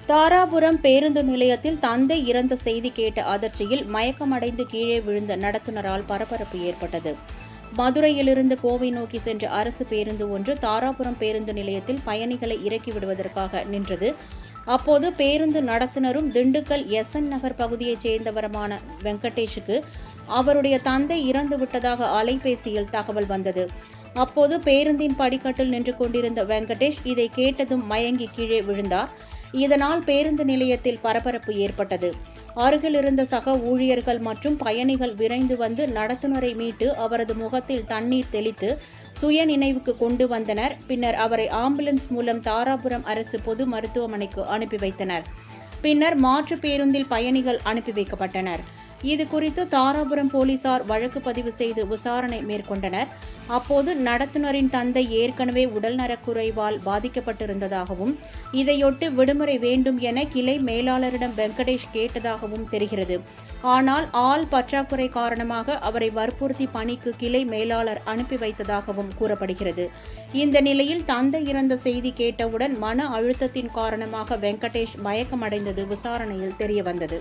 தாராபுரம் பேருந்து நிலையத்தில் தந்தை இறந்த செய்தி கேட்ட அதிர்ச்சியில் மயக்கமடைந்து கீழே விழுந்த நடத்துனரால் பரபரப்பு ஏற்பட்டது. மதுரையிலிருந்து கோவை நோக்கி சென்ற அரசு பேருந்து ஒன்று தாராபுரம் பேருந்து நிலையத்தில் பயணிகளை இறக்கி விடுவதற்காக நின்றது. அப்போது பேருந்து நடத்துனரும் திண்டுக்கல் எஸ்என் நகர் பகுதியைச் சேர்ந்தவருமான வெங்கடேஷுக்கு அவருடைய தந்தை இறந்து விட்டதாக அலைபேசியில் தகவல் வந்தது. அப்போது பேருந்தின் படிக்கட்டில் நின்று கொண்டிருந்த வெங்கடேஷ் இதை கேட்டதும் மயங்கி கீழே விழுந்தார். இதனால் பேருந்து நிலையத்தில் பரபரப்பு ஏற்பட்டது. அருகில் இருந்த சக ஊழியர்கள் மற்றும் பயணிகள் விரைந்து வந்து நடத்துனரை மீட்டு அவரது முகத்தில் தண்ணீர் தெளித்து சுய நினைவுக்கு கொண்டு வந்தனர். பின்னர் அவரை ஆம்புலன்ஸ் மூலம் தாராபுரம் அரசு பொது மருத்துவமனைக்கு அனுப்பி வைத்தனர். பின்னர் மாற்று பேருந்தில் பயணிகள் அனுப்பி வைக்கப்பட்டனர். இதுகுறித்து தாராபுரம் போலீசார் வழக்கு பதிவு செய்து விசாரணை மேற்கொண்டனர். அப்போது நடத்துனரின் தந்தை ஏற்கனவே உடல்நலக்குறைவால் பாதிக்கப்பட்டிருந்ததாகவும் இதையொட்டு விடுமுறை வேண்டும் என கிளை மேலாளரிடம் வெங்கடேஷ் கேட்டதாகவும் தெரிகிறது. ஆனால் ஆள் பற்றாக்குறை காரணமாக அவரை வற்புறுத்தி பணிக்கு கிளை மேலாளர் அனுப்பி வைத்ததாகவும் கூறப்படுகிறது. இந்த நிலையில் தந்தை இறந்த செய்தி கேட்டவுடன் மன அழுத்தத்தின் காரணமாக வெங்கடேஷ் மயக்கமடைந்தது விசாரணையில் தெரியவந்தது.